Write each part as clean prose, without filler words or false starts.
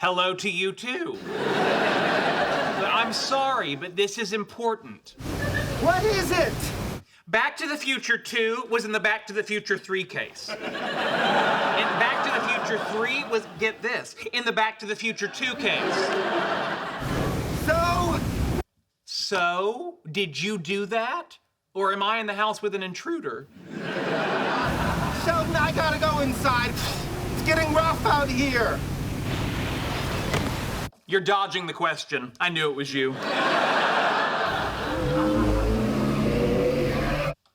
hello to you, too. But I'm sorry, but this is important. What is it? Back to the Future 2 was in the Back to the Future 3 case. And Back to the Future 3 was, get this, in the Back to the Future 2 case. So, did you do that? Or am I in the house with an intruder? Sheldon, I gotta go inside. It's getting rough out here. You're dodging the question. I knew it was you.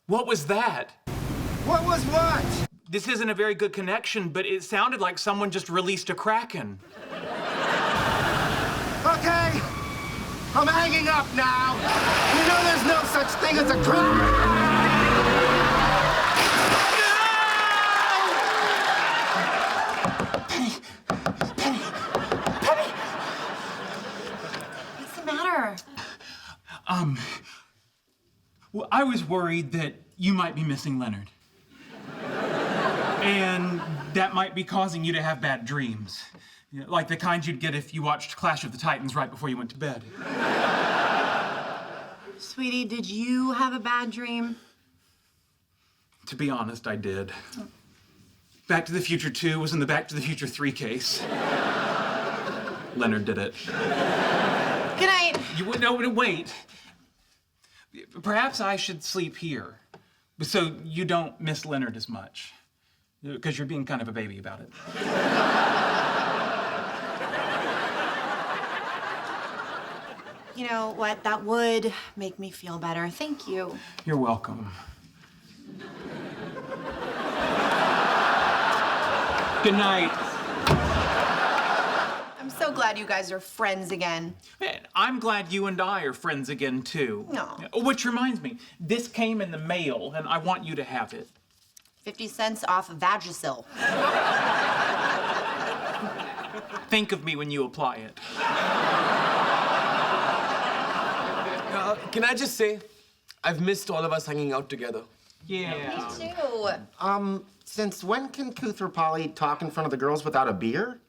What was that? What was what? This isn't a very good connection, but it sounded like someone just released a kraken. Okay, I'm hanging up now. You know there's no such thing as a kraken. Well, I was worried that you might be missing Leonard. And that might be causing you to have bad dreams. You know, like the kind you'd get if you watched Clash of the Titans right before you went to bed. Sweetie, did you have a bad dream? To be honest, I did. Back to the Future 2 was in the Back to the Future 3 case. Leonard did it. Good night. No, wait. Perhaps I should sleep here, so you don't miss Leonard as much, because you're being kind of a baby about it. You know what? That would make me feel better. Thank you. You're welcome. Good night. I'm so glad you guys are friends again. Man, I'm glad you and I are friends again, too. No. Which reminds me, this came in the mail, and I want you to have it. 50 cents off Vagisil. Think of me when you apply it. Can I just say, I've missed all of us hanging out together. Yeah. Me too. Since when can Kuthra Polly talk in front of the girls without a beer?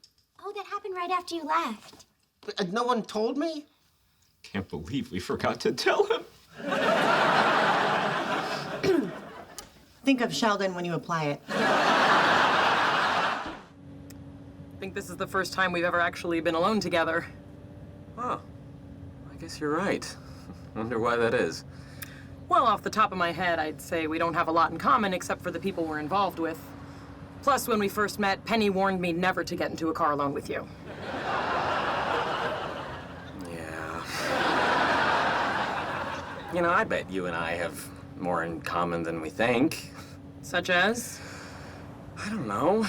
Oh, that happened right after you left. No one told me? Can't believe we forgot to tell him. Think of Sheldon when you apply it. I think this is the first time we've ever actually been alone together. Oh, I guess you're right. Wonder why that is. Well, off the top of my head, I'd say we don't have a lot in common except for the people we're involved with. Plus, when we first met, Penny warned me never to get into a car alone with you. Yeah. You know, I bet you and I have more in common than we think. Such as? I don't know.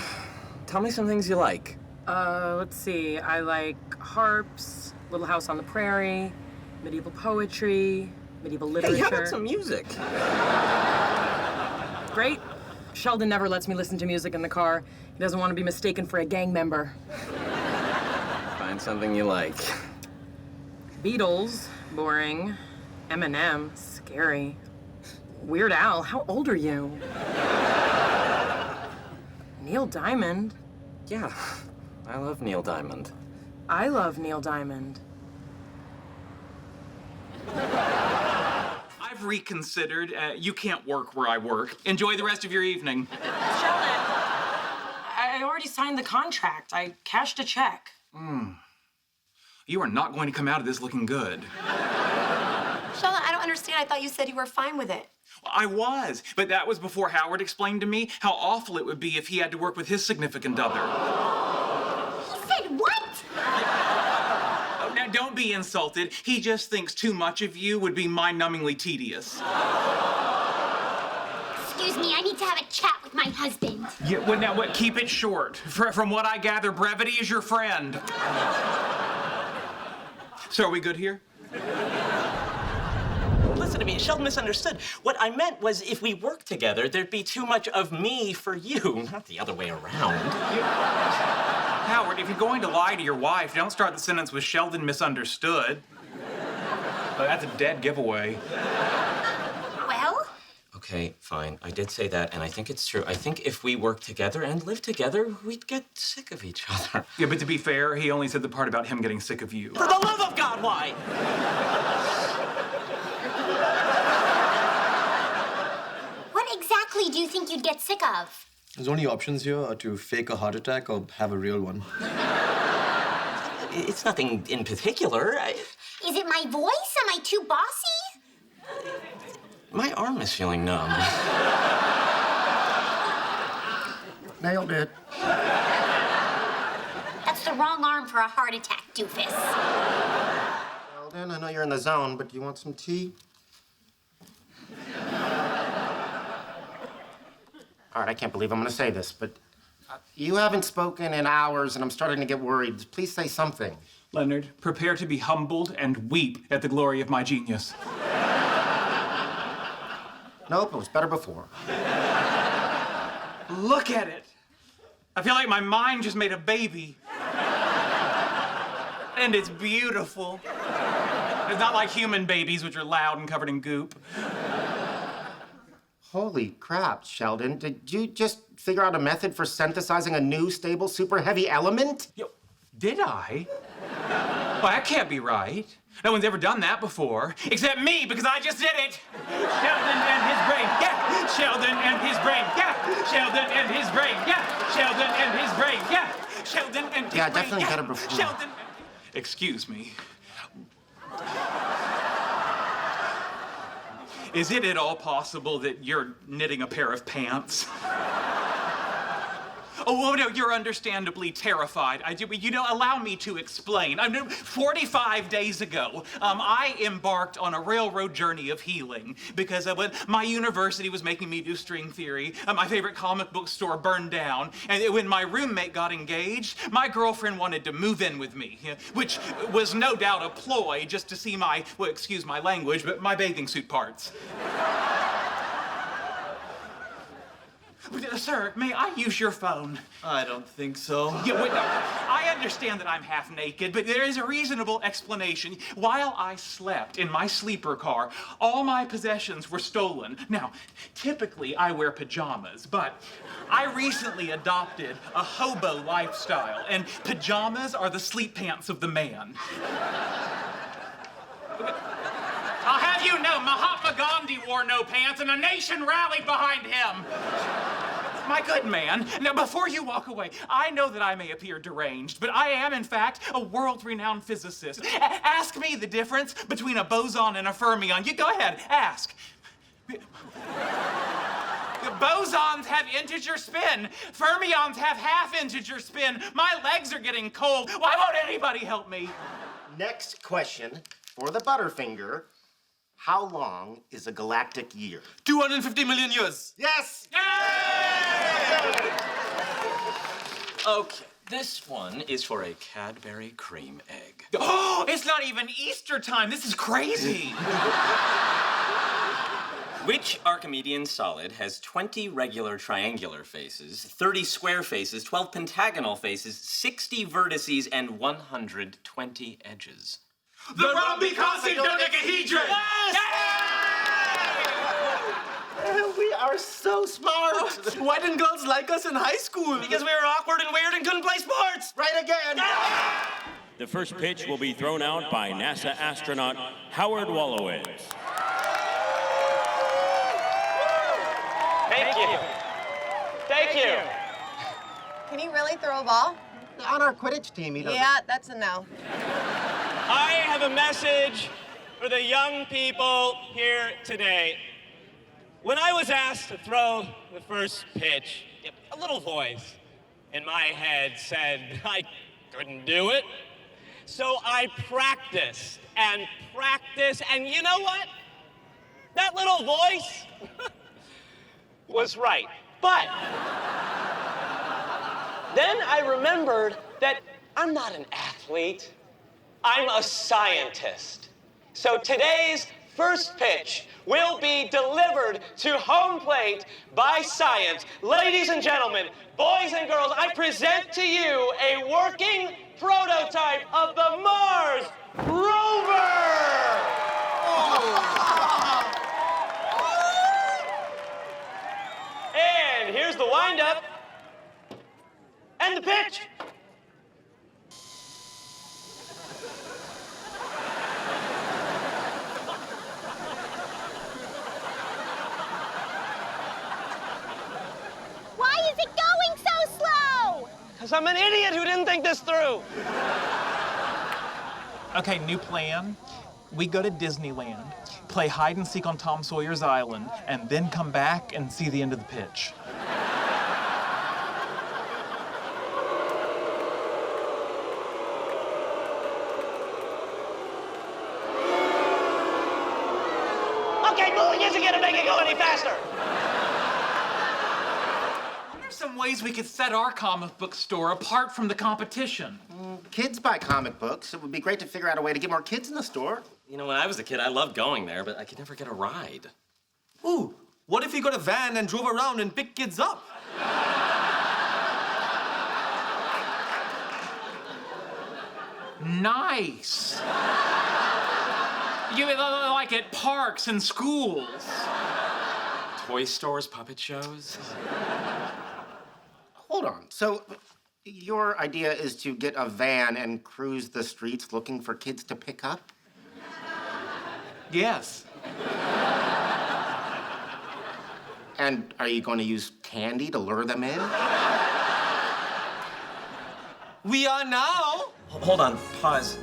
Tell me some things you like. Let's see. I like harps, Little House on the Prairie, medieval poetry, medieval literature. Hey, how about some music? Great. Sheldon never lets me listen to music in the car. He doesn't want to be mistaken for a gang member. Find something you like. Beatles, boring. Eminem, scary. Weird Al, how old are you? Neil Diamond. Yeah, I love Neil Diamond. I love Neil Diamond. I've reconsidered. You can't work where I work. Enjoy the rest of your evening. Sheldon, I already signed the contract. I cashed a check. You are not going to come out of this looking good. Sheldon, I don't understand. I thought you said you were fine with it. I was, but that was before Howard explained to me how awful it would be if he had to work with his significant other. He said what? Oh, now, don't be insulted. He just thinks too much of you would be mind-numbingly tedious. Excuse me, I need to have a chat with my husband. Yeah, well, now, what? Keep it short. From what I gather, brevity is your friend. So are we good here? Listen to me, Sheldon misunderstood. What I meant was if we worked together, there'd be too much of me for you, not the other way around. Howard, if you're going to lie to your wife, don't start the sentence with Sheldon misunderstood. That's a dead giveaway. Well? Okay, fine. I did say that, and I think it's true. I think if we work together and live together, we'd get sick of each other. Yeah, but to be fair, he only said the part about him getting sick of you. For the love of God, why? What exactly do you think you'd get sick of? His only options here are to fake a heart attack or have a real one. It's nothing in particular. Is it my voice? Am I too bossy? My arm is feeling numb. Nailed it. That's the wrong arm for a heart attack, doofus. Well, then, I know you're in the zone, but do you want some tea? All right, I can't believe I'm going to say this, but you haven't spoken in hours, and I'm starting to get worried. Please say something. Leonard, prepare to be humbled and weep at the glory of my genius. Nope, it was better before. Look at it. I feel like my mind just made a baby. And it's beautiful. It's not like human babies, which are loud and covered in goop. Holy crap, Sheldon. Did you just figure out a method for synthesizing a new, stable, super heavy element? Yo, did I? Well, that can't be right. No one's ever done that before, except me, because I just did it. Sheldon and his brain, yeah. Sheldon and his brain, yeah. Sheldon and his brain, yeah. Sheldon and his brain, yeah. Sheldon and his brain, Yeah, definitely yeah. better before. Sheldon. Excuse me. Is it at all possible that you're knitting a pair of pants? Oh, no, you're understandably terrified. Allow me to explain. 45 days ago, I embarked on a railroad journey of healing because when my university was making me do string theory, my favorite comic book store burned down, and when my roommate got engaged, my girlfriend wanted to move in with me, which was no doubt a ploy just to see my, well, excuse my language, but my bathing suit parts. Sir, may I use your phone? I don't think so. Yeah, wait, no. I understand that I'm half naked, but there is a reasonable explanation. While I slept in my sleeper car, all my possessions were stolen. Now, typically I wear pajamas, but I recently adopted a hobo lifestyle, and pajamas are the sleep pants of the man. I'll have you know, Mahatma Gandhi wore no pants, and a nation rallied behind him. My good man, now before you walk away, I know that I may appear deranged, but I am, in fact, a world-renowned physicist. Ask me the difference between a boson and a fermion. You go ahead, ask. Bosons have integer spin. Fermions have half-integer spin. My legs are getting cold. Why won't anybody help me? Next question for the Butterfinger. How long is a galactic year? 250 million years. Yes! Yay! Okay, this one is for a Cadbury cream egg. Oh, it's not even Easter time. This is crazy. Which Archimedean solid has 20 regular triangular faces, 30 square faces, 12 pentagonal faces, 60 vertices, and 120 edges? The rhombiconsic dodecahedron! Yes! We are so smart! Why didn't girls like us in high school? Because we were awkward and weird and couldn't play sports! Right again! The first pitch will be thrown out by NASA astronaut Howard Wolowitz. Thank you. Thank you. Can he really throw a ball? On our Quidditch team, he doesn't. Yeah, that's a no. I have a message for the young people here today. When I was asked to throw the first pitch, a little voice in my head said I couldn't do it. So I practiced and practiced, and you know what? That little voice was right. But then I remembered that I'm not an athlete. I'm a scientist. So today's first pitch will be delivered to home plate by science. Ladies and gentlemen, boys and girls, I present to you a working prototype of the Mars rover! windup, and the pitch. Why is it going so slow? Because I'm an idiot who didn't think this through. Okay, new plan. We go to Disneyland, play hide and seek on Tom Sawyer's Island, and then come back and see the end of the pitch. Okay, moving isn't gonna make it go any faster. There's some ways we could set our comic book store apart from the competition. Kids buy comic books. It would be great to figure out a way to get more kids in the store. You know, when I was a kid, I loved going there, but I could never get a ride. Ooh, what if you got a van and drove around and picked kids up? Nice. You like at parks and schools. Toy stores, puppet shows. Hold on. So, your idea is to get a van and cruise the streets looking for kids to pick up? Yes. And are you going to use candy to lure them in? We are now. Hold on, pause.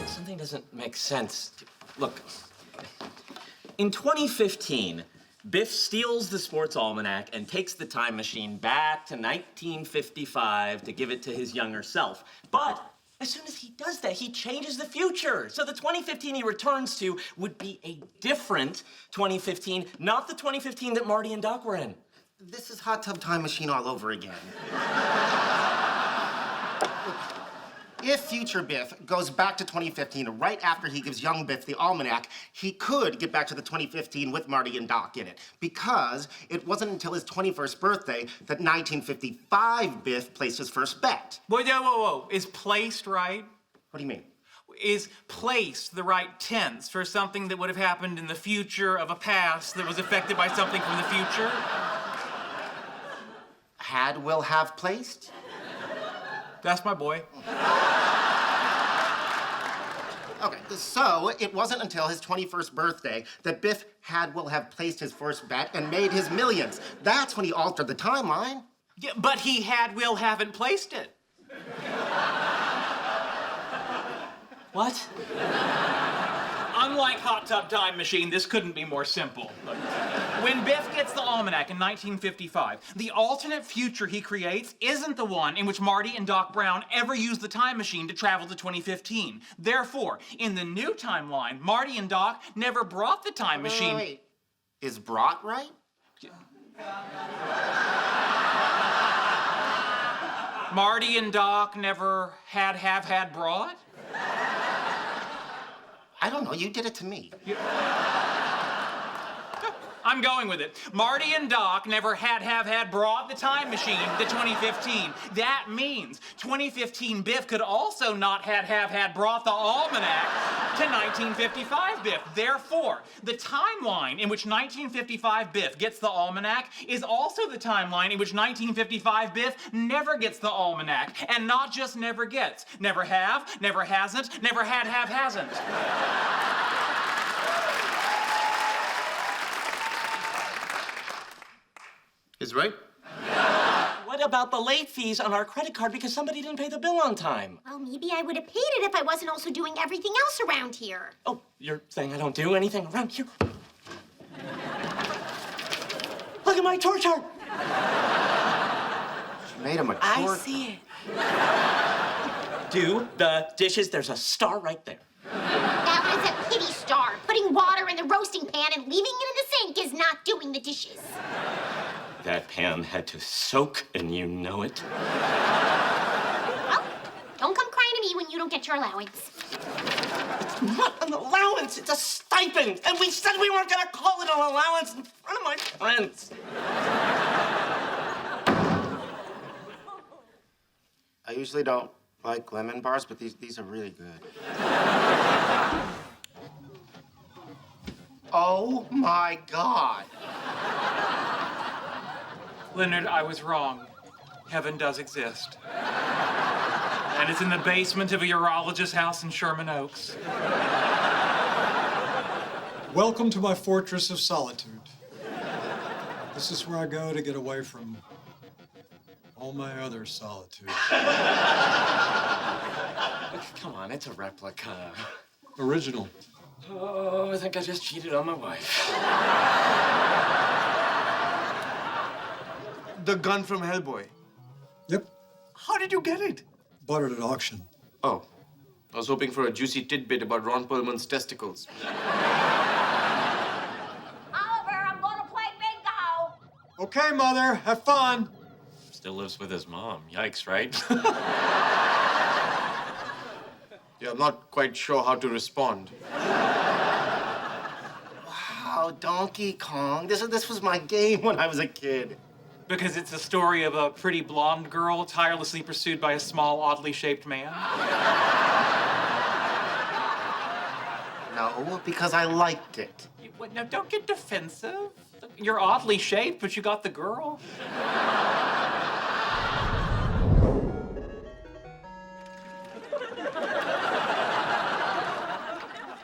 Something doesn't make sense. Look, in 2015, Biff steals the sports almanac and takes the time machine back to 1955 to give it to his younger self. But as soon as he does that, he changes the future. So the 2015 he returns to would be a different 2015, not the 2015 that Marty and Doc were in. This is Hot Tub Time Machine all over again. If future Biff goes back to 2015 right after he gives young Biff the almanac, he could get back to the 2015 with Marty and Doc in it. Because it wasn't until his 21st birthday that 1955 Biff placed his first bet. Whoa. Is placed right? What do you mean? Is placed the right tense for something that would have happened in the future of a past that was affected by something from the future? Had will have placed? That's my boy. Okay, so it wasn't until his 21st birthday that Biff will have placed his first bet and made his millions. That's when he altered the timeline. Yeah, but he haven't placed it. What? Unlike Hot Tub Time Machine, this couldn't be more simple. Look, when Biff gets the almanac in 1955, the alternate future he creates isn't the one in which Marty and Doc Brown ever used the time machine to travel to 2015. Therefore, in the new timeline, Marty and Doc never brought the time machine. Wait. Is brought right? Marty and Doc never had brought? I don't know. You did it to me. I'm going with it. Marty and Doc never had brought the time machine to 2015. That means 2015 Biff could also not have brought the almanac to 1955 Biff. Therefore, the timeline in which 1955 Biff gets the almanac is also the timeline in which 1955 Biff never gets the almanac. And not just never gets. Never have, never hasn't, never hasn't. Is right? What about the late fees on our credit card because somebody didn't pay the bill on time? Well, maybe I would have paid it if I wasn't also doing everything else around here. Oh, you're saying I don't do anything around here? Look at my tour chart. She made him a I tour. see it. Do the dishes. There's a star right there. That was a pity star. Putting water in the roasting pan and leaving it in the sink is not doing the dishes. That pan had to soak, and you know it. Well, don't come crying to me when you don't get your allowance. It's not an allowance, it's a stipend. And we said we weren't gonna call it an allowance in front of my friends. I usually don't like lemon bars, but these are really good. Oh my God. Leonard, I was wrong. Heaven does exist. And it's in the basement of a urologist's house in Sherman Oaks. Welcome to my fortress of solitude. This is where I go to get away from all my other solitude. Come on, it's a replica. Original. Oh, I think I just cheated on my wife. The gun from Hellboy. Yep. How did you get it? Bought it at auction. Oh, I was hoping for a juicy tidbit about Ron Perlman's testicles. Oliver, I'm going to play bingo. Okay, Mother, have fun. Still lives with his mom. Yikes, right? Yeah, I'm not quite sure how to respond. Wow, Donkey Kong. This was my game when I was a kid. Because it's a story of a pretty blonde girl tirelessly pursued by a small, oddly shaped man. No, because I liked it. No, don't get defensive. You're oddly shaped, but you got the girl.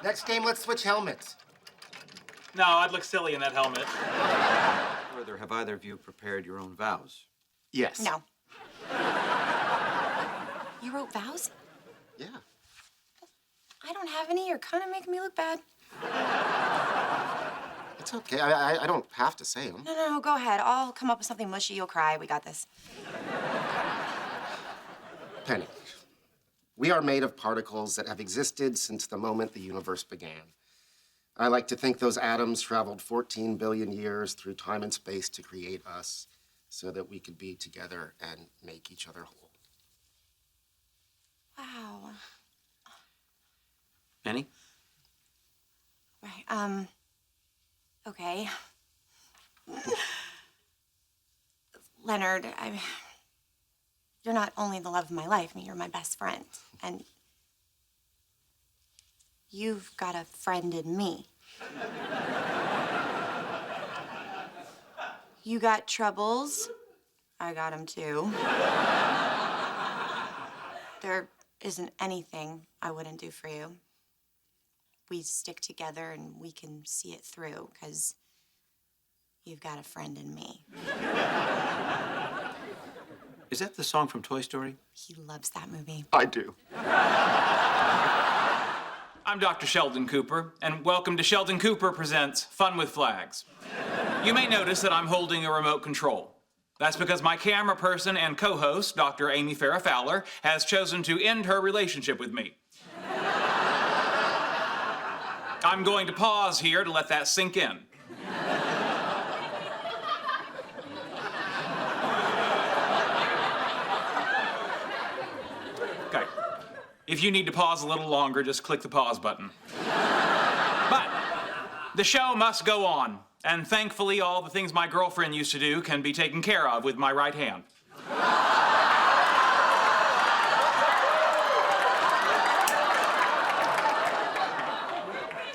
Next game, let's switch helmets. No, I'd look silly in that helmet. Further, have either of you prepared your own vows? Yes. No. You wrote vows? Yeah. I don't have any. You're kind of making me look bad. It's okay. I don't have to say them. No, go ahead. I'll come up with something mushy. You'll cry. We got this. Penny, we are made of particles that have existed since the moment the universe began. I like to think those atoms traveled 14 billion years through time and space to create us so that we could be together and make each other whole. Wow. Penny? Right, okay. Leonard, you're not only the love of my life, I mean, you're my best friend. And you've got a friend in me. You got troubles. I got them too. There isn't anything I wouldn't do for you. We stick together and we can see it through because you've got a friend in me. Is that the song from Toy Story? He loves that movie. I do. I'm Dr. Sheldon Cooper, and welcome to Sheldon Cooper Presents Fun with Flags. You may notice that I'm holding a remote control. That's because my camera person and co-host, Dr. Amy Farrah Fowler, has chosen to end her relationship with me. I'm going to pause here to let that sink in. Okay. If you need to pause a little longer, just click the pause button. But the show must go on, and thankfully all the things my girlfriend used to do can be taken care of with my right hand.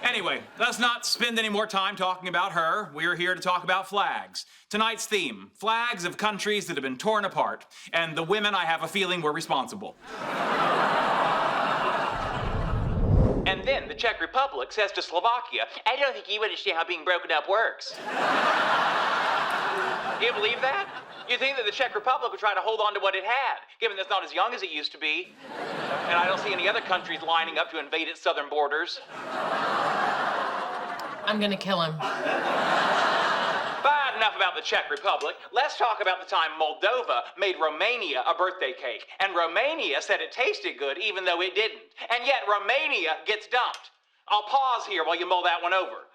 Anyway, let's not spend any more time talking about her. We're here to talk about flags. Tonight's theme, flags of countries that have been torn apart, and the women I have a feeling were responsible. And then the Czech Republic says to Slovakia, I don't think you understand how being broken up works. Do you believe that? You think that the Czech Republic would try to hold on to what it had, given that it's not as young as it used to be? And I don't see any other countries lining up to invade its southern borders. I'm gonna kill him. But enough about the Czech Republic. Let's talk about the time Moldova made Romania a birthday cake. And Romania said it tasted good even though it didn't. And yet Romania gets dumped. I'll pause here while you mull that one over.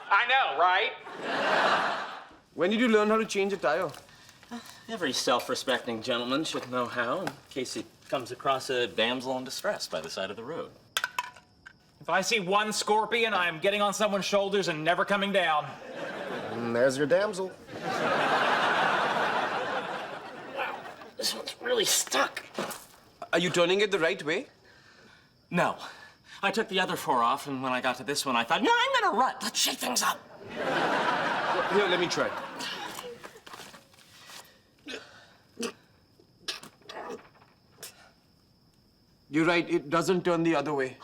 I know, right? When did you learn how to change a tire? Every self-respecting gentleman should know how in case he comes across a damsel in distress by the side of the road. If I see one scorpion, I'm getting on someone's shoulders and never coming down. And there's your damsel. Wow, this one's really stuck. Are you turning it the right way? No. I took the other four off, and when I got to this one, I thought, no, I'm gonna run. Let's shake things up. Here, let me try. You're right, it doesn't turn the other way.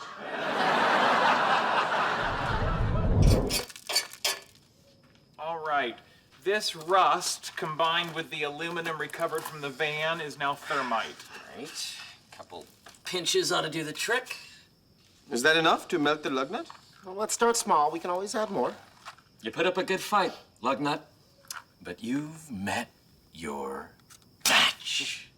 All right. This rust, combined with the aluminum recovered from the van, is now thermite. Right. Couple pinches ought to do the trick. Is that enough to melt the lug nut? Well, let's start small. We can always add more. You put up a good fight, Lugnut, but you've met your match.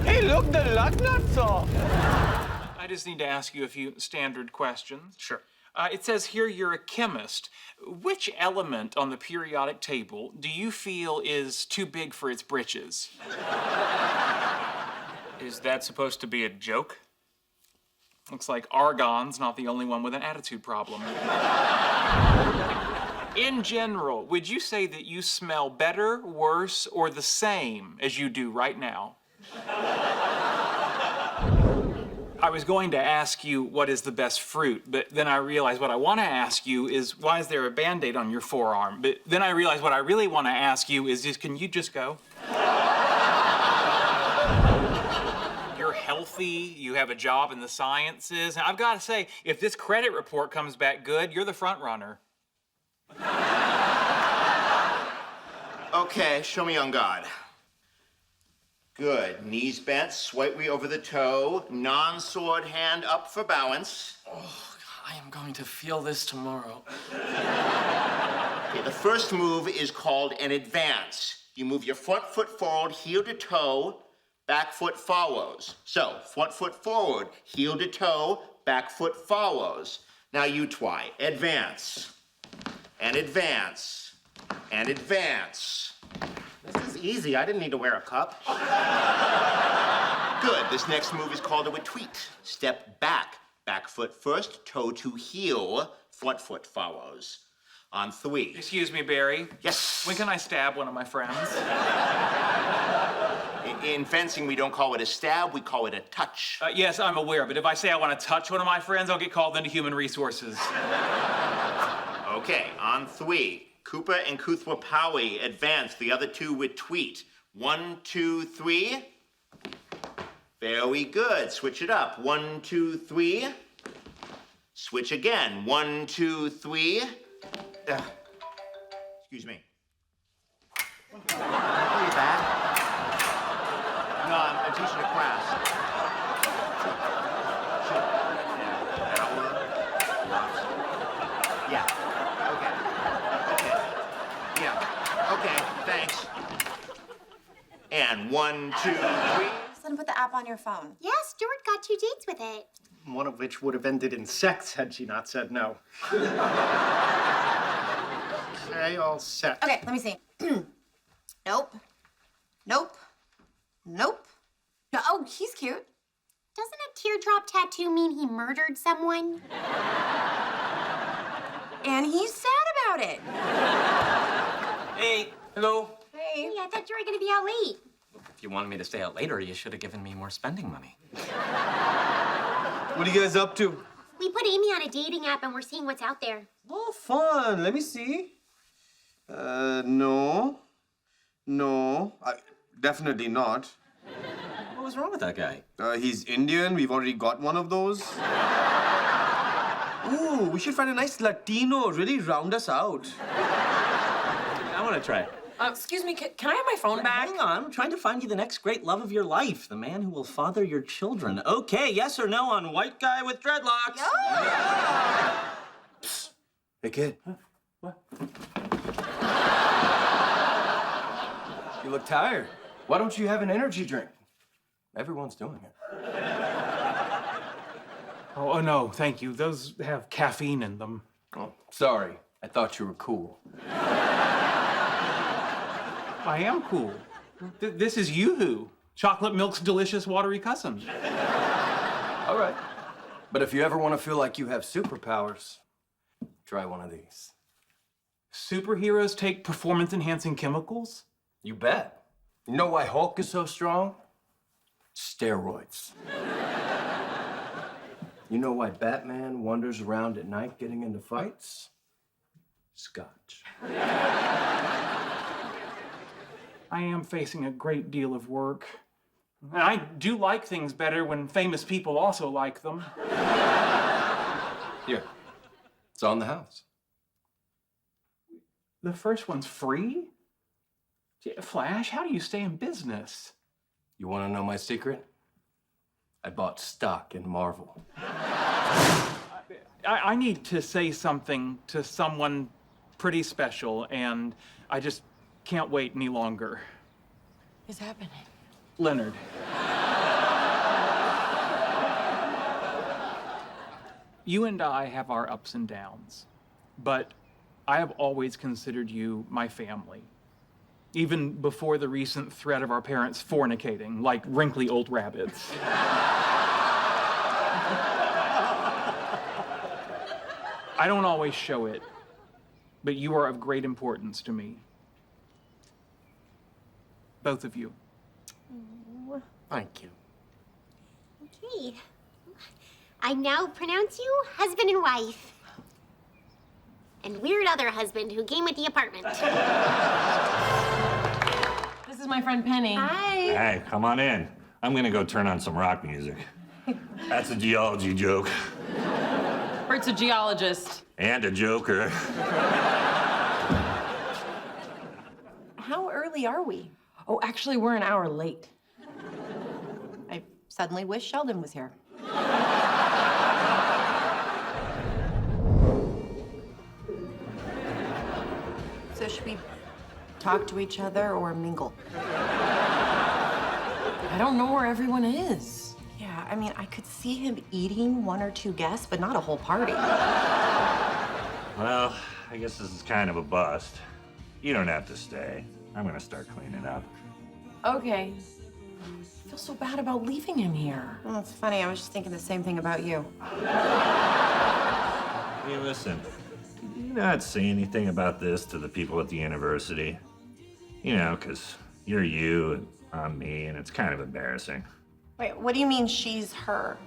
Hey, look, the lug nut's off. I just need to ask you a few standard questions. Sure. It says here you're a chemist. Which element on the periodic table do you feel is too big for its britches? Is that supposed to be a joke? Looks like argon's not the only one with an attitude problem. In general, would you say that you smell better, worse, or the same as you do right now? I was going to ask you what is the best fruit, but then I realized what I want to ask you is why is there a Band-Aid on your forearm? But then I realized what I really want to ask you is can you just go? You're healthy, you have a job in the sciences, and I've got to say, if this credit report comes back good, you're the front runner. Okay, show me on God. Good. Knees bent, slightly over the toe, non-sword hand up for balance. Oh, I am going to feel this tomorrow. Okay, the first move is called an advance. You move your front foot forward, heel to toe, back foot follows. So, front foot forward, heel to toe, back foot follows. Now you try. Advance. And advance. And advance. This is easy. I didn't need to wear a cup. Good. This next move is called a retreat. Step back. Back foot first, toe to heel, front foot follows. On 3. Excuse me, Barry. Yes? When can I stab one of my friends? In fencing, we don't call it a stab, we call it a touch. Yes, I'm aware, but if I say I want to touch one of my friends, I'll get called into human resources. Okay, on 3. Cooper and Kuthwa Powie advance, the other two retreat. 1, 2, 3. Very good. Switch it up. 1, 2, 3. Switch again. 1, 2, 3. Excuse me. Are you back? No, I'm teaching a class. Yeah. Okay. Yeah. Okay. Thanks. And 1, 2, 3. Then put the app on your phone. Yeah, Stuart got 2 dates with it. One of which would have ended in sex had she not said no. Okay, all set. Okay, let me see. Nope. Nope. Nope. No, oh, he's cute. Doesn't a teardrop tattoo mean he murdered someone? And he's sad about it. Hey, hello. Hey. Hey, I thought you were gonna be out late. If you wanted me to stay out later, you should have given me more spending money. What are you guys up to? We put Amy on a dating app and we're seeing what's out there. Oh, fun. Let me see. No. No. Definitely not. What was wrong with that guy? He's Indian. We've already got one of those. Ooh, we should find a nice Latino, really round us out. I want to try it. Excuse me, can I have my phone back? Hang on, I'm trying to find you the next great love of your life, the man who will father your children. Okay, yes or no on white guy with dreadlocks? Yeah. Hey, kid. What? You look tired. Why don't you have an energy drink? Everyone's doing it. Oh, no, thank you. Those have caffeine in them. Oh, sorry. I thought you were cool. I am cool. This is Yoo-Hoo, chocolate milk's delicious watery cousin. All right. But if you ever want to feel like you have superpowers, Try one of these. Superheroes take performance-enhancing chemicals? You bet. You know why Hulk is so strong? Steroids. You know why Batman wanders around at night getting into fights? Scotch. I am facing a great deal of work. And I do like things better when famous people also like them. Here. It's on the house. The first one's free? Flash, how do you stay in business? You want to know my secret? I bought stock in Marvel. I need to say something to someone pretty special, and I just can't wait any longer. What's happening? Leonard. You and I have our ups and downs, but I have always considered you my family. Even before the recent threat of our parents fornicating, like wrinkly old rabbits. I don't always show it, but you are of great importance to me. Both of you. Thank you. Okay. I now pronounce you husband and wife. And weird other husband who came with the apartment. This is my friend Penny. Hi. Hey, come on in. I'm gonna go turn on some rock music. That's a geology joke. Bert's a geologist. And a joker. How early are we? Oh, actually, we're an hour late. I suddenly wish Sheldon was here. So should we talk to each other or mingle? I don't know where everyone is. Yeah, I mean, I could see him eating one or two guests, but not a whole party. Well, I guess this is kind of a bust. You don't have to stay. I'm gonna start cleaning up. Okay. I feel so bad about leaving him here. Well, it's funny. I was just thinking the same thing about you. Hey, listen. Did you not say anything about this to the people at the university? You know, 'cause you're you and I'm me, and it's kind of embarrassing. Wait, what do you mean she's her?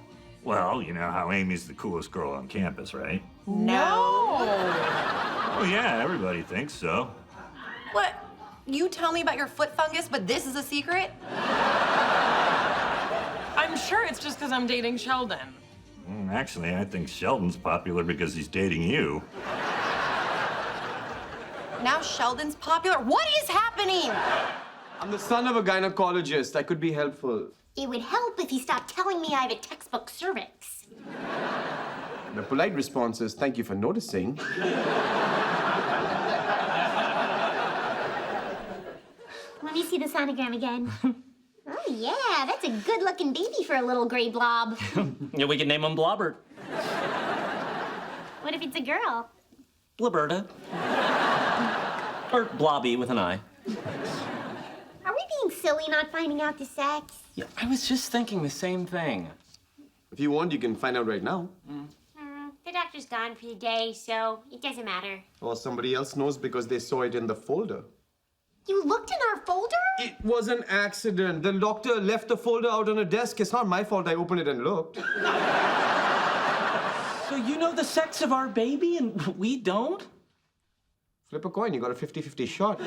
Well, you know how Amy's the coolest girl on campus, right? No. Oh, yeah, everybody thinks so. What? You tell me about your foot fungus, but this is a secret? I'm sure it's just because I'm dating Sheldon. Actually, I think Sheldon's popular because he's dating you. Now Sheldon's popular? What is happening? I'm the son of a gynecologist. I could be helpful. It would help if you stopped telling me I have a textbook cervix. The polite response is, thank you for noticing. Let me see the sonogram again. Oh, yeah, that's a good-looking baby for a little gray blob. Yeah, we can name him Blobbert. What if it's a girl? Blabberta. Or Blobby with an I. Are we being silly not finding out the sex? Yeah, I was just thinking the same thing. If you want, you can find out right now. The doctor's gone for the day, so it doesn't matter. Or somebody else knows because they saw it in the folder. You looked in our folder? It was an accident. The doctor left the folder out on a desk. It's not my fault I opened it and looked. So you know the sex of our baby and we don't? Flip a coin, you got a 50-50 shot.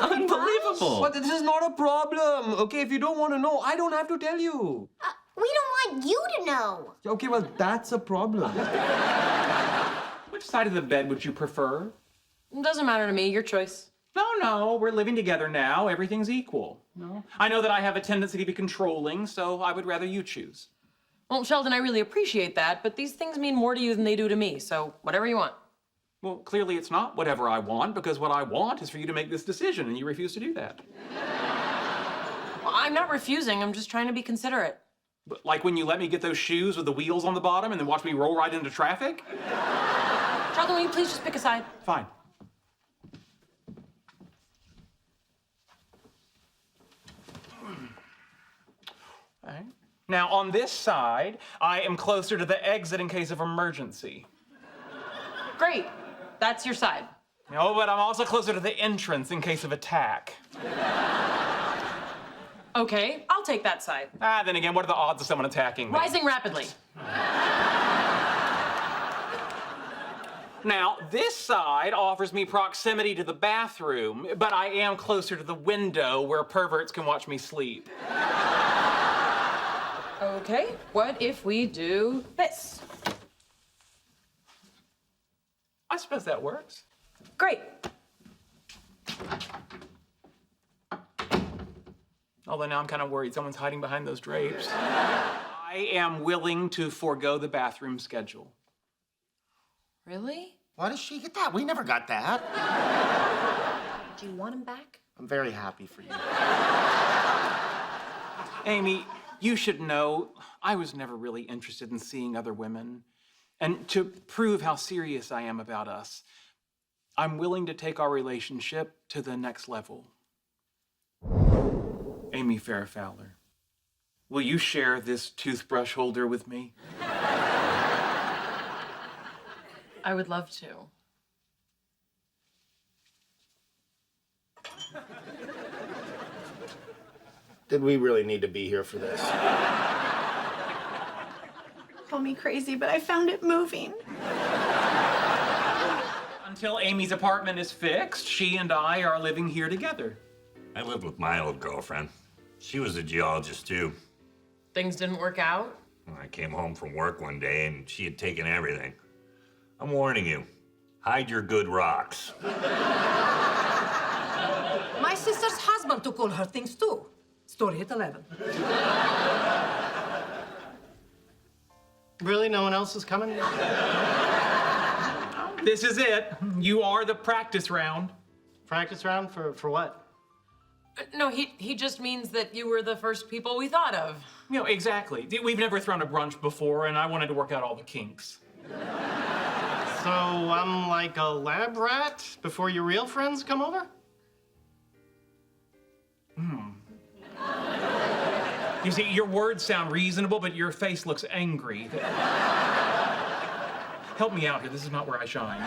Unbelievable. But this is not a problem, okay? If you don't want to know, I don't have to tell you. We don't want you to know. Okay, well, that's a problem. Which side of the bed would you prefer? It doesn't matter to me. Your choice. No, we're living together now. Everything's equal. No. I know that I have a tendency to be controlling, so I would rather you choose. Well, Sheldon, I really appreciate that, but these things mean more to you than they do to me, so whatever you want. Well, clearly it's not whatever I want, because what I want is for you to make this decision, and you refuse to do that. Well, I'm not refusing. I'm just trying to be considerate. But like when you let me get those shoes with the wheels on the bottom and then watch me roll right into traffic? Sheldon, will you please just pick a side? Fine. All right. Now, on this side, I am closer to the exit in case of emergency. Great. That's your side. No, but I'm also closer to the entrance in case of attack. Okay, I'll take that side. Then again, what are the odds of someone attacking me? Rising rapidly. Now, this side offers me proximity to the bathroom, but I am closer to the window where perverts can watch me sleep. Okay, what if we do this? I suppose that works. Great. Although now I'm kind of worried someone's hiding behind those drapes. I am willing to forego the bathroom schedule. Really? Why does she get that? We never got that. Do you want him back? I'm very happy for you. Amy, you should know I was never really interested in seeing other women. And to prove how serious I am about us, I'm willing to take our relationship to the next level. Amy Fairfowler, will you share this toothbrush holder with me? I would love to. Did we really need to be here for this? Call me crazy, but I found it moving. Until Amy's apartment is fixed, she and I are living here together. I lived with my old girlfriend. She was a geologist, too. Things didn't work out? I came home from work one day and she had taken everything. I'm warning you, hide your good rocks. My sister's husband took all her things too. Story at 11. Really? No one else is coming? This is it. You are the practice round. Practice round for what? No, he just means that you were the first people we thought of. You know, exactly. We've never thrown a brunch before, and I wanted to work out all the kinks. So I'm like a lab rat before your real friends come over? You see, your words sound reasonable, but your face looks angry. Help me out here. This is not where I shine.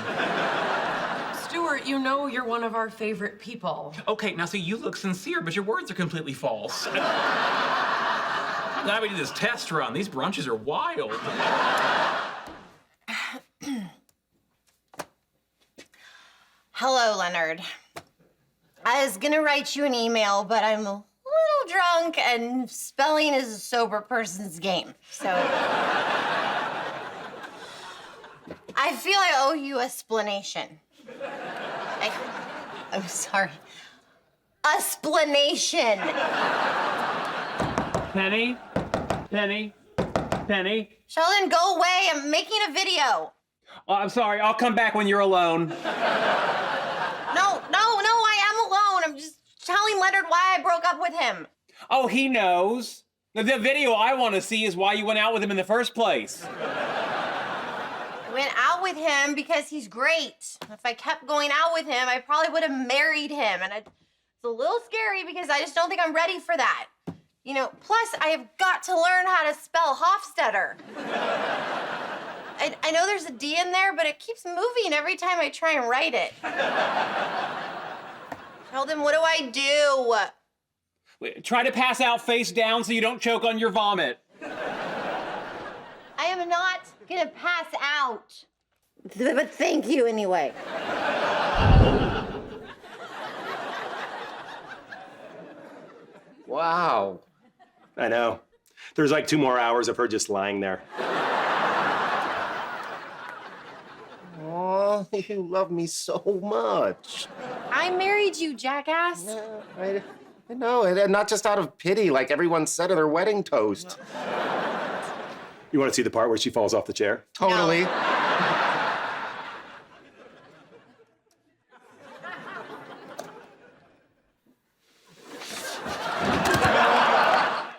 Stuart, you know you're one of our favorite people. Okay, now see, you look sincere, but your words are completely false. Glad we did this test run. These brunches are wild. Hello, Leonard. I was gonna write you an email, but I'm a little drunk and spelling is a sober person's game. So I feel I owe you a splanation. I'm sorry. Explanation. Penny? Penny? Penny? Sheldon, go away. I'm making a video. Oh, I'm sorry. I'll come back when you're alone. No, I am alone. I'm just telling Leonard why I broke up with him. Oh, he knows. The video I want to see is why you went out with him in the first place. I went out with him because he's great. If I kept going out with him, I probably would have married him. And it's a little scary because I just don't think I'm ready for that. You know, plus I have got to learn how to spell Hofstadter. I know there's a D in there, but it keeps moving every time I try and write it. Sheldon, what do I do? Wait, try to pass out face down so you don't choke on your vomit. I am not gonna pass out. But thank you anyway. Wow. I know. There's like 2 more hours of her just lying there. Oh, you love me so much. I married you, jackass. I know, and not just out of pity, like everyone said at their wedding toast. You want to see the part where she falls off the chair? Totally.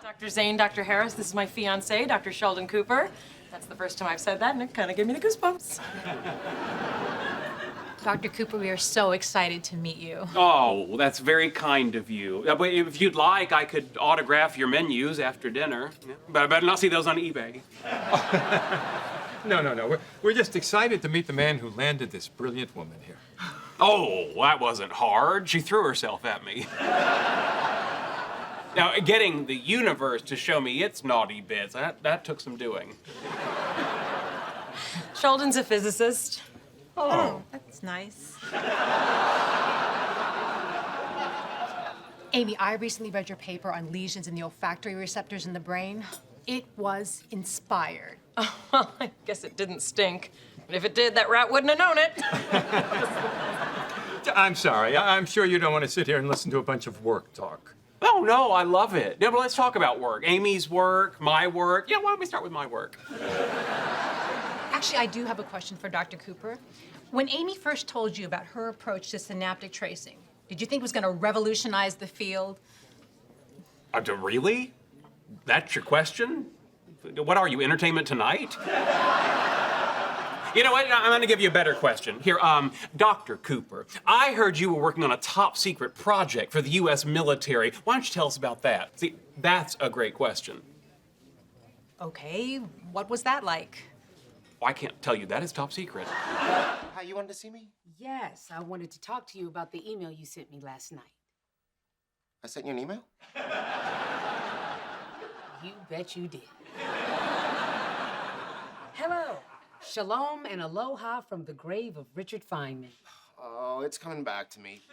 Dr. Zane, Dr. Harris, this is my fiance, Dr. Sheldon Cooper. That's the first time I've said that, and it kind of gave me the goosebumps. Dr. Cooper, we are so excited to meet you. Oh, that's very kind of you. But if you'd like, I could autograph your menus after dinner. Yeah. But I better not see those on eBay. No. We're just excited to meet the man who landed this brilliant woman here. Oh, that wasn't hard. She threw herself at me. Now, getting the universe to show me its naughty bits, that took some doing. Sheldon's a physicist. Oh, that's nice. Amy, I recently read your paper on lesions in the olfactory receptors in the brain. It was inspired. Oh, well, I guess it didn't stink. But if it did, that rat wouldn't have known it. I'm sorry. I'm sure you don't want to sit here and listen to a bunch of work talk. Oh, no, I love it. Yeah, but let's talk about work. Amy's work, my work. Yeah, why don't we start with my work? Actually, I do have a question for Dr. Cooper. When Amy first told you about her approach to synaptic tracing, did you think it was going to revolutionize the field? Really? That's your question? What are you, Entertainment Tonight? You know what? I'm going to give you a better question. Here, Dr. Cooper, I heard you were working on a top secret project for the U.S. military. Why don't you tell us about that? See, that's a great question. Okay, what was that like? Well, I can't tell you that. It's top secret. Hi, you wanted to see me? Yes, I wanted to talk to you about the email you sent me last night. I sent you an email? You bet you did. Hello. Shalom and aloha from the grave of Richard Feynman. Oh, it's coming back to me.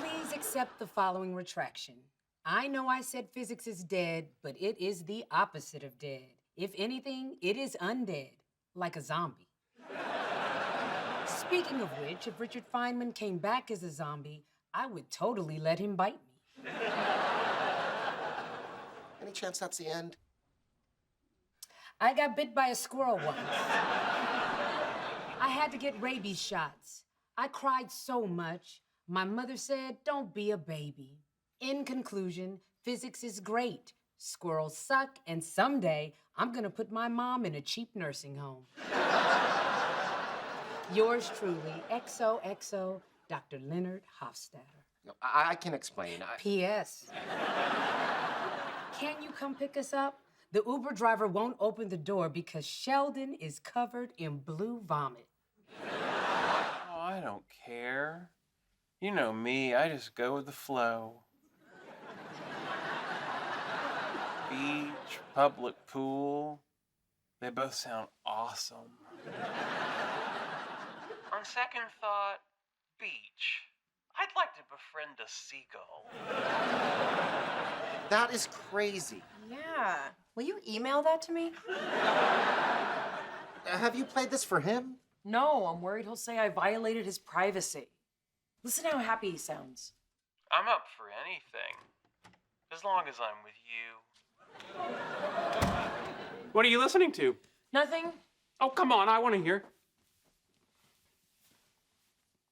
Please accept the following retraction. I know I said physics is dead, but it is the opposite of dead. If anything, it is undead, like a zombie. Speaking of which, if Richard Feynman came back as a zombie, I would totally let him bite me. Any chance that's the end? I got bit by a squirrel once. I had to get rabies shots. I cried so much. My mother said, don't be a baby. In conclusion, physics is great. Squirrels suck, and someday I'm gonna put my mom in a cheap nursing home. Yours truly, XOXO, Dr. Leonard Hofstadter. No, I can explain. P.S. Can you come pick us up? The Uber driver won't open the door because Sheldon is covered in blue vomit. Oh, I don't care. You know me, I just go with the flow. Beach, public pool, they both sound awesome. On second thought, beach. I'd like to befriend a seagull. That is crazy. Yeah. Will you email that to me? Have you played this for him? No, I'm worried he'll say I violated his privacy. Listen how happy he sounds. I'm up for anything, as long as I'm with you. What are you listening to? Nothing. Oh, come on, I want to hear.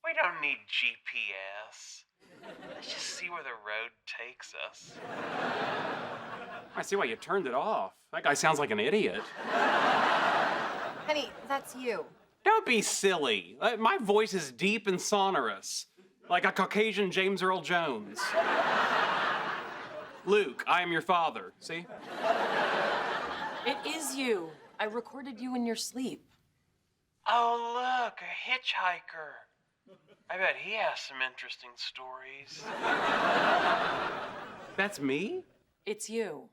We don't need GPS. Let's just see where the road takes us. I see why you turned it off. That guy sounds like an idiot. Honey, that's you. Don't be silly. My voice is deep and sonorous, like a Caucasian James Earl Jones. Luke, I am your father. See? It is you. I recorded you in your sleep. Oh, look, a hitchhiker. I bet he has some interesting stories. That's me? It's you.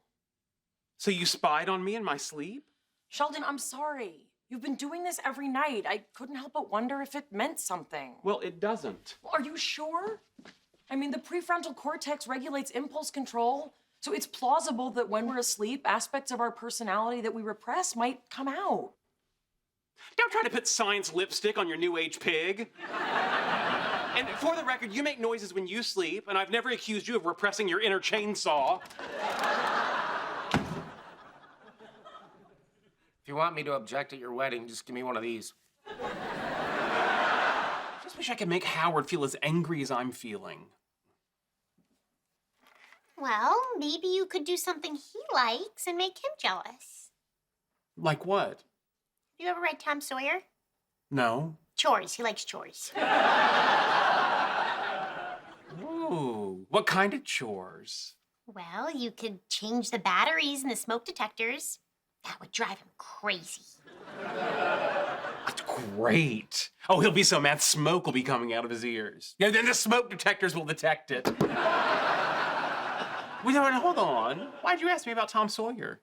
So you spied on me in my sleep? Sheldon, I'm sorry. You've been doing this every night. I couldn't help but wonder if it meant something. Well, it doesn't. Are you sure? I mean, the prefrontal cortex regulates impulse control, so it's plausible that when we're asleep, aspects of our personality that we repress might come out. Don't try to put science lipstick on your new age pig. And for the record, you make noises when you sleep, and I've never accused you of repressing your inner chainsaw. If you want me to object at your wedding, just give me one of these. I just wish I could make Howard feel as angry as I'm feeling. Well, maybe you could do something he likes and make him jealous. Like what? You ever read Tom Sawyer? No. Chores. He likes chores. Ooh, what kind of chores? Well, you could change the batteries in the smoke detectors. That would drive him crazy. That's great. Oh, he'll be so mad smoke will be coming out of his ears. Yeah, then the smoke detectors will detect it. Wait, no, hold on. Why'd you ask me about Tom Sawyer?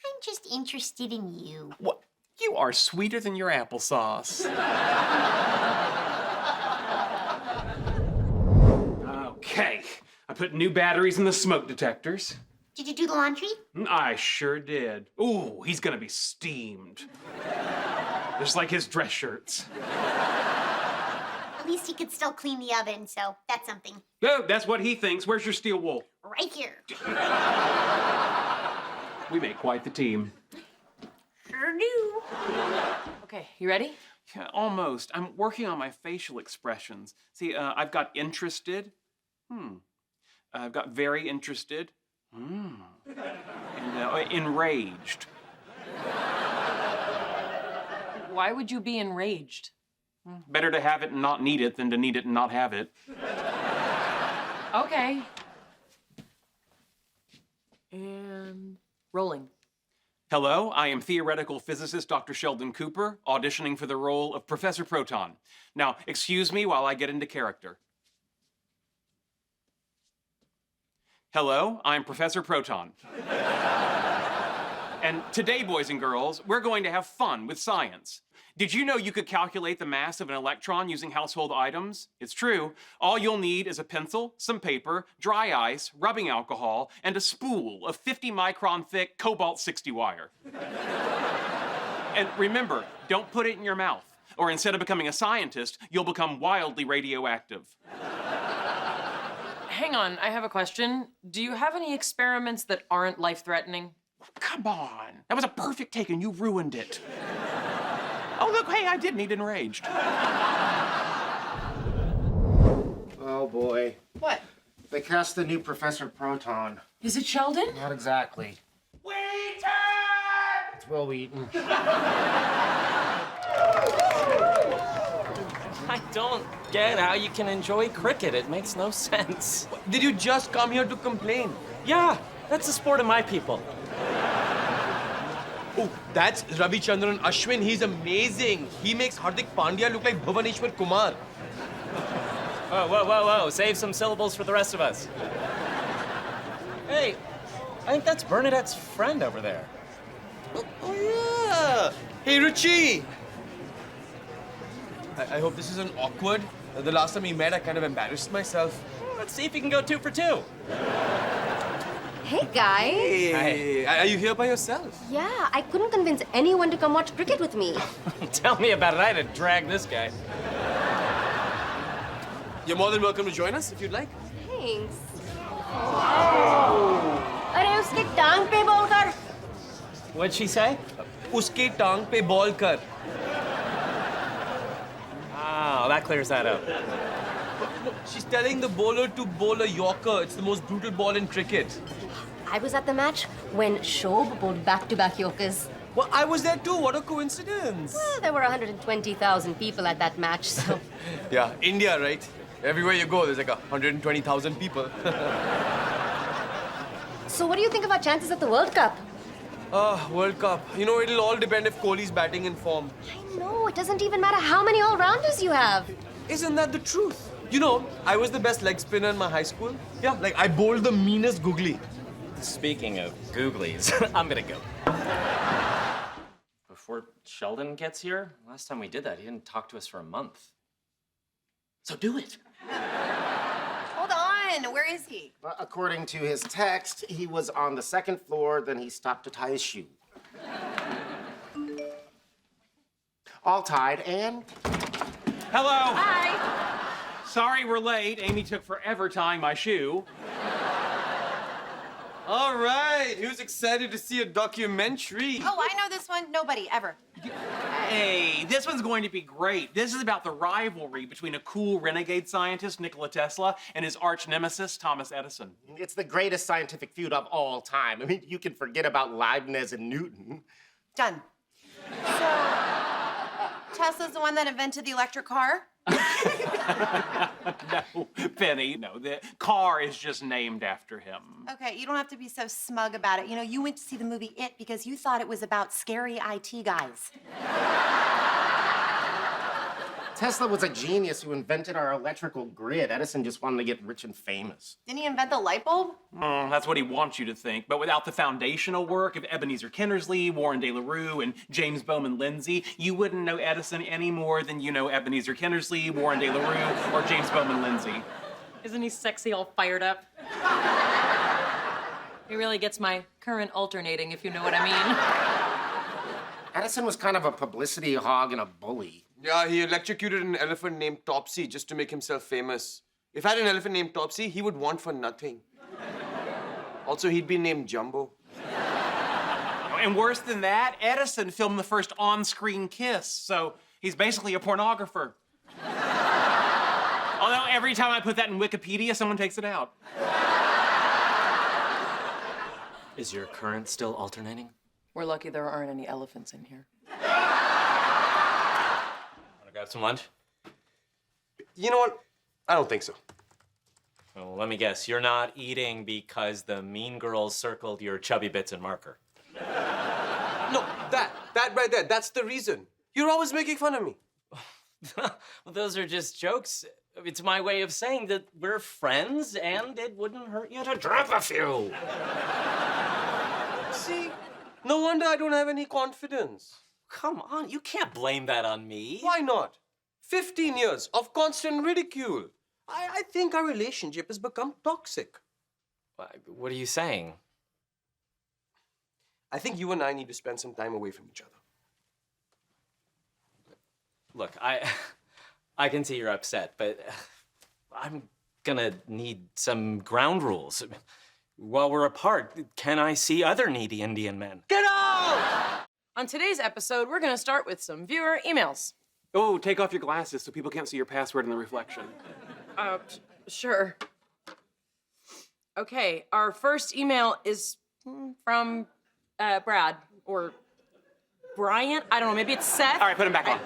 I'm just interested in you. What? You are sweeter than your applesauce. Okay, I put new batteries in the smoke detectors. Did you do the laundry? I sure did. Ooh, he's gonna be steamed. Just like his dress shirts. At least he could still clean the oven, so that's something. Oh, that's what he thinks. Where's your steel wool? Right here. We make quite the team. Sure do. Okay, you ready? Yeah, almost. I'm working on my facial expressions. See, I've got interested. I've got very interested. And enraged. Why would you be enraged? Better to have it and not need it than to need it and not have it. Okay. And rolling. Hello, I am theoretical physicist Dr. Sheldon Cooper, auditioning for the role of Professor Proton. Now, excuse me while I get into character. Hello, I'm Professor Proton. And today, boys and girls, we're going to have fun with science. Did you know you could calculate the mass of an electron using household items? It's true. All you'll need is a pencil, some paper, dry ice, rubbing alcohol, and a spool of 50-micron thick cobalt-60 wire. And remember, don't put it in your mouth, or instead of becoming a scientist, you'll become wildly radioactive. Hang on, I have a question. Do you have any experiments that aren't life-threatening? Come on. That was a perfect take and you ruined it. Oh, look, hey, I did need enraged. Oh, boy. What? They cast the new Professor Proton. Is it Sheldon? Not exactly. Wheaton! It's Will Wheaton. I don't get how you can enjoy cricket. It makes no sense. Did you just come here to complain? Yeah, that's the sport of my people. Oh, that's Ravichandran Ashwin. He's amazing. He makes Hardik Pandya look like Bhuvaneshwar Kumar. Whoa. Save some syllables for the rest of us. Hey, I think that's Bernadette's friend over there. Oh, yeah. Hey, Ruchi. I hope this isn't awkward. The last time we met, I kind of embarrassed myself. Let's see if you can go 2 for 2. Hey, guys. Hey, are you here by yourself? Yeah, I couldn't convince anyone to come watch cricket with me. Tell me about it. I had to drag this guy. You're more than welcome to join us if you'd like. Thanks. अरे उसकी टांग पे ball कर. What'd she say? उसकी टांग पे ball कर. Oh, that clears that up. Look, she's telling the bowler to bowl a Yorker. It's the most brutal ball in cricket. I was at the match when Shob bowled back-to-back Yorkers. Well, I was there too. What a coincidence. Well, there were 120,000 people at that match, so... Yeah, India, right? Everywhere you go, there's like 120,000 people. So what do you think of our chances at the World Cup? World Cup. You know, it'll all depend if Kohli's batting in form. I know, it doesn't even matter how many all-rounders you have. Isn't that the truth? You know, I was the best leg spinner in my high school. Yeah, like I bowled the meanest googly. Speaking of googlies, I'm gonna go. Before Sheldon gets here, last time we did that, he didn't talk to us for a month. So do it. Hold on. Where is he? According to his text, he was on the 2nd floor, then he stopped to tie his shoe. All tied, and... Hello. Hi. Sorry we're late. Amy took forever tying my shoe. All right, he was excited to see a documentary. Oh, I know this one. Nobody, ever. Hey, this one's going to be great. This is about the rivalry between a cool renegade scientist, Nikola Tesla, and his arch nemesis, Thomas Edison. It's the greatest scientific feud of all time. I mean, you can forget about Leibniz and Newton. Done. Tesla's the one that invented the electric car? No, Penny, no. The car is just named after him. Okay, you don't have to be so smug about it. You know, you went to see the movie It because you thought it was about scary IT guys. Tesla was a genius who invented our electrical grid. Edison just wanted to get rich and famous. Didn't he invent the light bulb? That's what he wants you to think. But without the foundational work of Ebenezer Kinnersley, Warren De La Rue, and James Bowman Lindsay, you wouldn't know Edison any more than you know Ebenezer Kinnersley, Warren De La Rue, or James Bowman Lindsay. Isn't he sexy, all fired up? He really gets my current alternating, if you know what I mean. Edison was kind of a publicity hog and a bully. Yeah, he electrocuted an elephant named Topsy just to make himself famous. If I had an elephant named Topsy, he would want for nothing. Also, he'd be named Jumbo. And worse than that, Edison filmed the first on-screen kiss, so he's basically a pornographer. Although every time I put that in Wikipedia, someone takes it out. Is your current still alternating? We're lucky there aren't any elephants in here. Wanna grab some lunch? You know what? I don't think so. Well, let me guess. You're not eating because the mean girls circled your chubby bits in marker. No, that right there, that's the reason. You're always making fun of me. Well, those are just jokes. It's my way of saying that we're friends and it wouldn't hurt you to drop a few. See? No wonder I don't have any confidence. Come on, you can't blame that on me. Why not? 15 years of constant ridicule. I think our relationship has become toxic. What are you saying? I think you and I need to spend some time away from each other. Look, I can see you're upset, but I'm gonna need some ground rules. While we're apart, can I see other needy Indian men? Get out! On today's episode, we're gonna start with some viewer emails. Oh, take off your glasses so people can't see your password in the reflection. Sure. Okay, our first email is from Brad, or Bryant. I don't know, maybe it's Seth. All right, put him back on.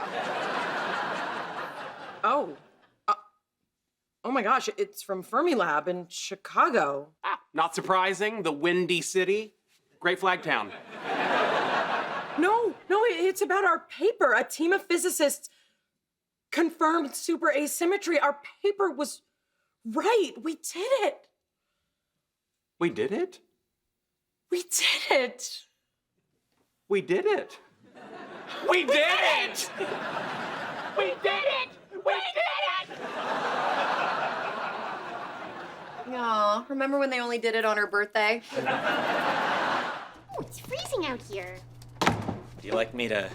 Oh my gosh, it's from Fermilab in Chicago. Not surprising, the Windy City. Great flag town. No, it's about our paper. A team of physicists confirmed super asymmetry. Our paper was right. We did it. We did it? We did it. We did it. We did it! We did it! We did it! Aw, remember when they only did it on her birthday? Oh, it's freezing out here. Do you like me to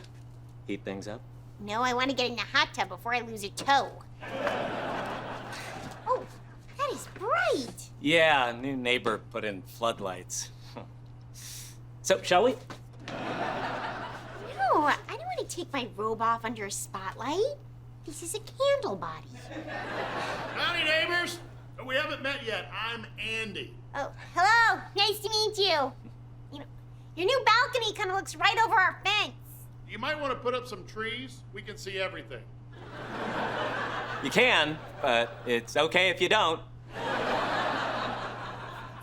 heat things up? No, I want to get in the hot tub before I lose a toe. Oh, that is bright. Yeah, a new neighbor put in floodlights. So, shall we? No, I don't want to take my robe off under a spotlight. This is a candle body. Howdy, neighbors. We haven't met yet. I'm Andy. Oh, hello. Nice to meet you. You know, your new balcony kind of looks right over our fence. You might want to put up some trees. We can see everything. You can, but it's okay if you don't.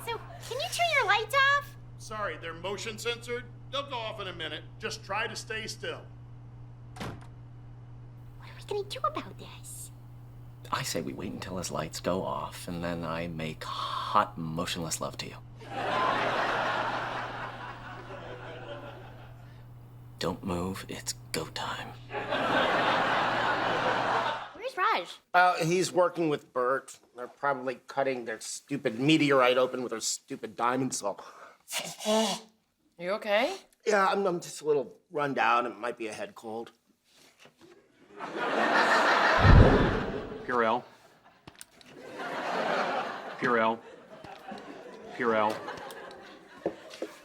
So, can you turn your lights off? Sorry, they're motion censored. They'll go off in a minute. Just try to stay still. What are we gonna do about this? I say we wait until his lights go off, and then I make hot, motionless love to you. Don't move, it's go time. Where's Raj? He's working with Bert. They're probably cutting their stupid meteorite open with their stupid diamond saw. You okay? Yeah, I'm just a little run down. It might be a head cold. Purell. Purell. Purell.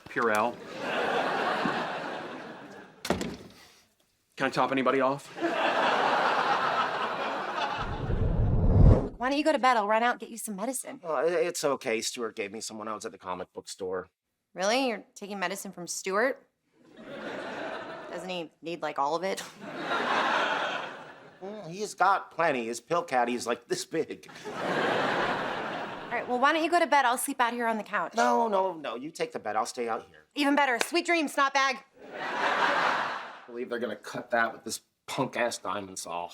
Purell. Can I top anybody off? Why don't you go to bed? I'll run out and get you some medicine. It's okay. Stuart gave me some when I was at the comic book store. Really? You're taking medicine from Stuart? Doesn't he need, like, all of it? He's got plenty. His pill caddy is like this big. All right, well, why don't you go to bed? I'll sleep out here on the couch. No. You take the bed. I'll stay out here. Even better. Sweet dreams, snot bag. I believe they're gonna cut that with this punk-ass diamond saw.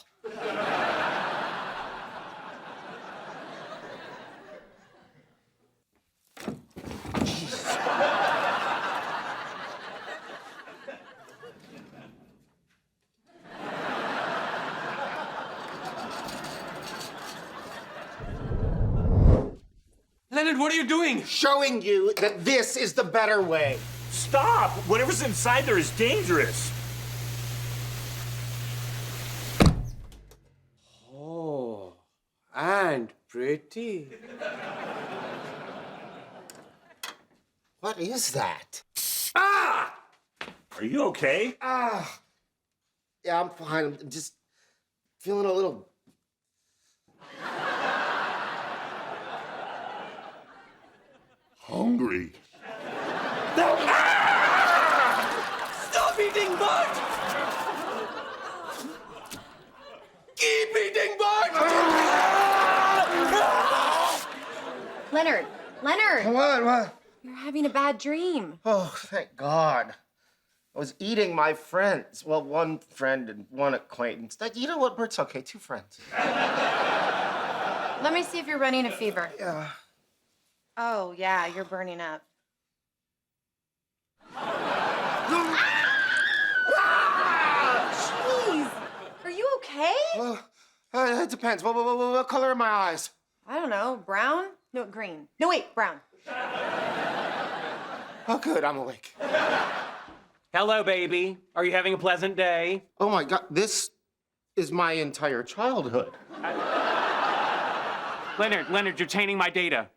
Leonard, what are you doing? Showing you that this is the better way. Stop! Whatever's inside there is dangerous. Oh, and pretty. What is that? Ah! Are you okay? Yeah, I'm fine. I'm just feeling a little... Hungry. Stop eating Bart! Keep eating Bart! Leonard. What? You're having a bad dream. Oh, thank God. I was eating my friends. Well, one friend and one acquaintance. You know what, Bert's okay, 2 friends. Let me see if you're running a fever. Yeah. Oh, yeah, you're burning up. Jeez. Are you okay? It depends. What color are my eyes? I don't know. Brown? No, green. No, wait, brown. Oh, good, I'm awake. Hello, baby. Are you having a pleasant day? Oh, my God, this is my entire childhood. Leonard, you're tainting my data.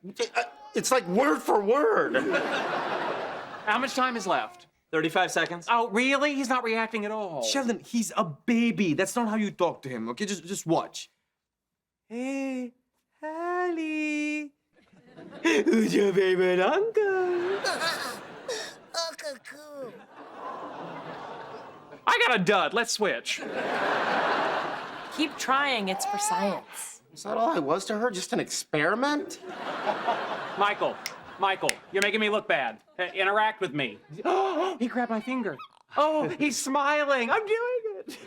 It's like word for word. How much time is left? 35 seconds. Oh, really? He's not reacting at all. Sheldon, he's a baby. That's not how you talk to him, okay? Just watch. Hey, Hallie. Who's your favorite uncle? I got a dud. Let's switch. Keep trying. It's for science. Is that all I was to her? Just an experiment? Michael, you're making me look bad. Interact with me. He grabbed my finger. Oh, he's smiling. I'm doing it.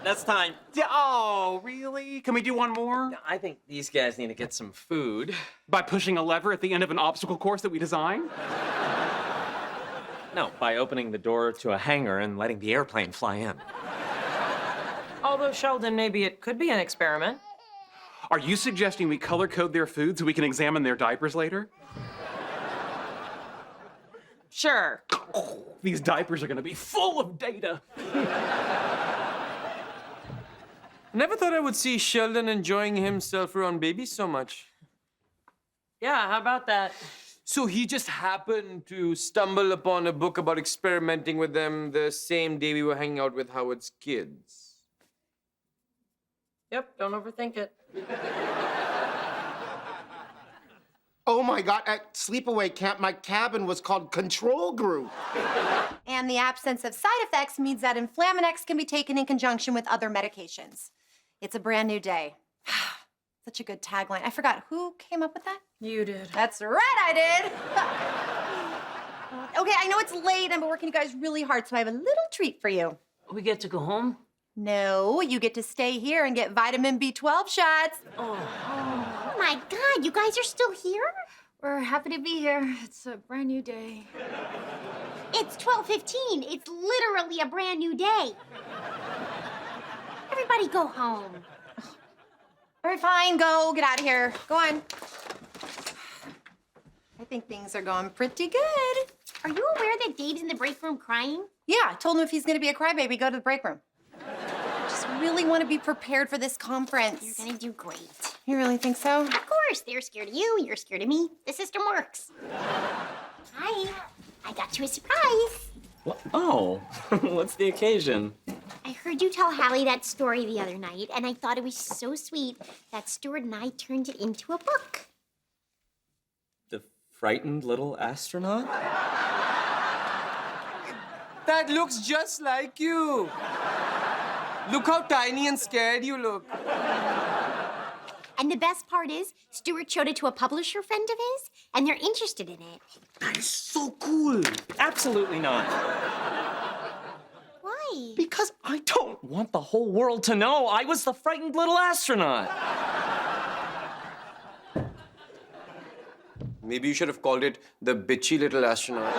That's time. Oh, really? Can we do one more? I think these guys need to get some food. By pushing a lever at the end of an obstacle course that we designed? No, by opening the door to a hangar and letting the airplane fly in. Although, Sheldon, maybe it could be an experiment. Are you suggesting we color code their food so we can examine their diapers later? Sure. These diapers are gonna be full of data. Never thought I would see Sheldon enjoying himself around babies so much. Yeah, how about that? So he just happened to stumble upon a book about experimenting with them the same day we were hanging out with Howard's kids. Yep, don't overthink it. Oh my God, at sleepaway camp, my cabin was called Control Group. And the absence of side effects means that Inflaminex can be taken in conjunction with other medications. It's a brand new day. Such a good tagline. I forgot, who came up with that? You did. That's right, I did. Okay, I know it's late. I've been working you guys really hard, so I have a little treat for you. We get to go home? No, you get to stay here and get vitamin B12 shots. Oh my God, you guys are still here? We're happy to be here. It's a brand new day. It's 12:15. It's literally a brand new day. Everybody go home. All right, fine, go. Get out of here. Go on. I think things are going pretty good. Are you aware that Dave's in the break room crying? Yeah, I told him if he's gonna be a crybaby, go to the break room. I just really want to be prepared for this conference. You're gonna do great. You really think so? Of course, they're scared of you, you're scared of me. The system works. Hi, I got you a surprise. What? Oh, what's the occasion? I heard you tell Hallie that story the other night, and I thought it was so sweet that Stuart and I turned it into a book. The frightened little astronaut? That looks just like you. Look how tiny and scared you look. And the best part is, Stuart showed it to a publisher friend of his, and they're interested in it. That is so cool. Absolutely not. Why? Because I don't want the whole world to know I was the frightened little astronaut. Maybe you should have called it the bitchy little astronaut.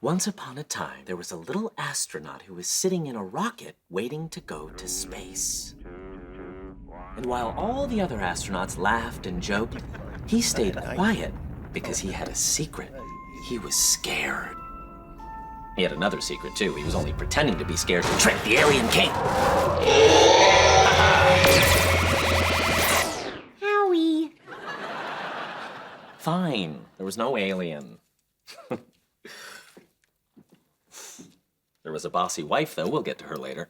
Once upon a time, there was a little astronaut who was sitting in a rocket waiting to go to space. And while all the other astronauts laughed and joked, he stayed quiet because he had a secret. He was scared. He had another secret, too. He was only pretending to be scared to trick the alien king. Howie. Fine. There was no alien. There was a bossy wife, though. We'll get to her later.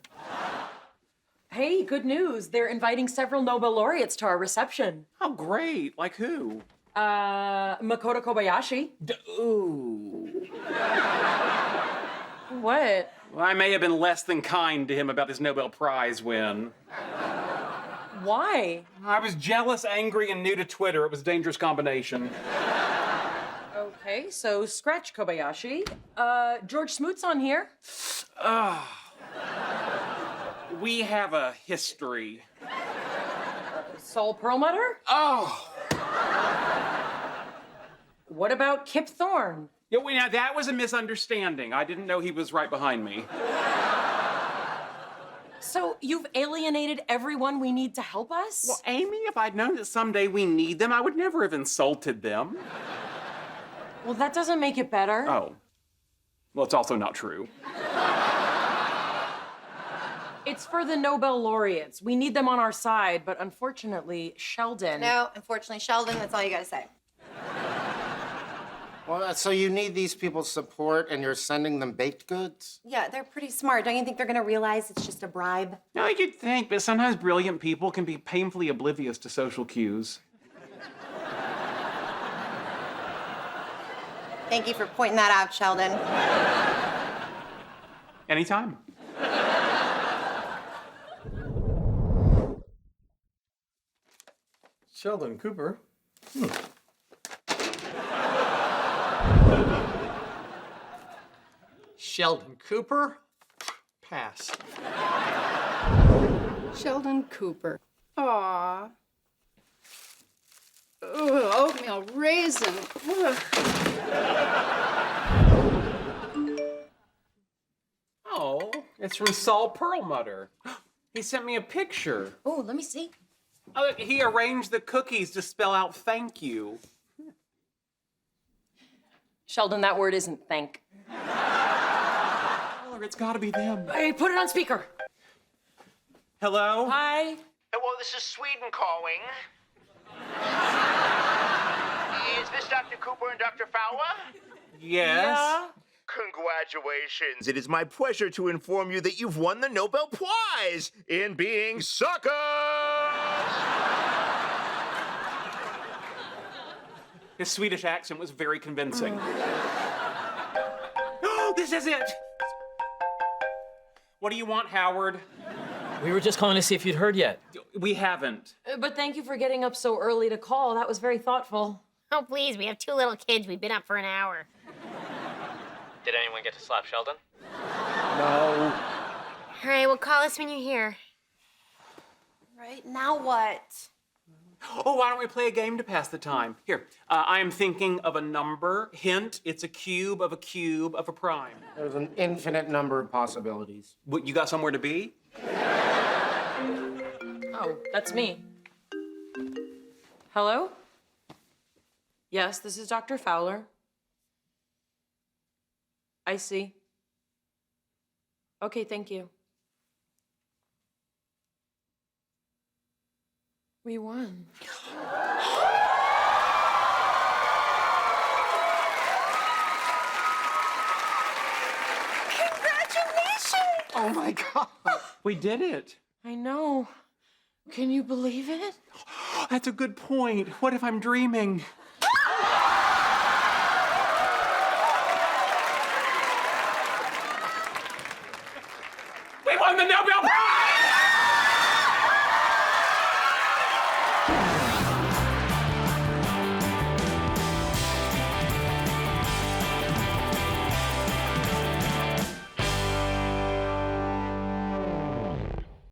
Hey, good news. They're inviting several Nobel laureates to our reception. Oh, great. Like who? Makoto Kobayashi. Ooh. What? Well, I may have been less than kind to him about this Nobel Prize win. Why? I was jealous, angry, and new to Twitter. It was a dangerous combination. Okay, so scratch Kobayashi. George Smoot's on here. We have a history. Saul Perlmutter? Oh. What about Kip Thorne? Yeah, well, now that was a misunderstanding. I didn't know he was right behind me. So you've alienated everyone we need to help us? Well, Amy, if I'd known that someday we need them, I would never have insulted them. Well, that doesn't make it better. Oh. Well, it's also not true. It's for the Nobel laureates. We need them on our side, but unfortunately, Sheldon... No, unfortunately, Sheldon, that's all you gotta say. Well, so you need these people's support and you're sending them baked goods? Yeah, they're pretty smart. Don't you think they're gonna realize it's just a bribe? No, you'd think, but sometimes brilliant people can be painfully oblivious to social cues. Thank you for pointing that out, Sheldon. Anytime. Sheldon Cooper. Sheldon Cooper? Pass. Sheldon Cooper. Aw. Ugh, oatmeal raisin. Ugh. Oh, it's from Saul Perlmutter. He sent me a picture. Oh, let me see. Oh, look, he arranged the cookies to spell out thank you. Sheldon, that word isn't thank. Oh, it's gotta be them. Hey, put it on speaker. Hello? Hi. Well, this is Sweden calling. Is this Dr. Cooper and Dr. Fowler? Yes? Yeah. Congratulations. It is my pleasure to inform you that you've won the Nobel Prize in being suckers! His Swedish accent was very convincing. Oh, this is it! What do you want, Howard? We were just calling to see if you'd heard yet. We haven't. But thank you for getting up so early to call. That was very thoughtful. Oh, please, we have two little kids. We've been up for an hour. Did anyone get to slap Sheldon? No. All right, well, call us when you're here. Right, now what? Oh, why don't we play a game to pass the time? Here, I am thinking of a number. Hint, it's a cube of a prime. There's an infinite number of possibilities. What, you got somewhere to be? Oh, that's me. Hello? Yes, this is Dr. Fowler. I see. Okay, thank you. We won. Congratulations! Oh my God. We did it. I know. Can you believe it? That's a good point. What if I'm dreaming? won the Nobel Prize!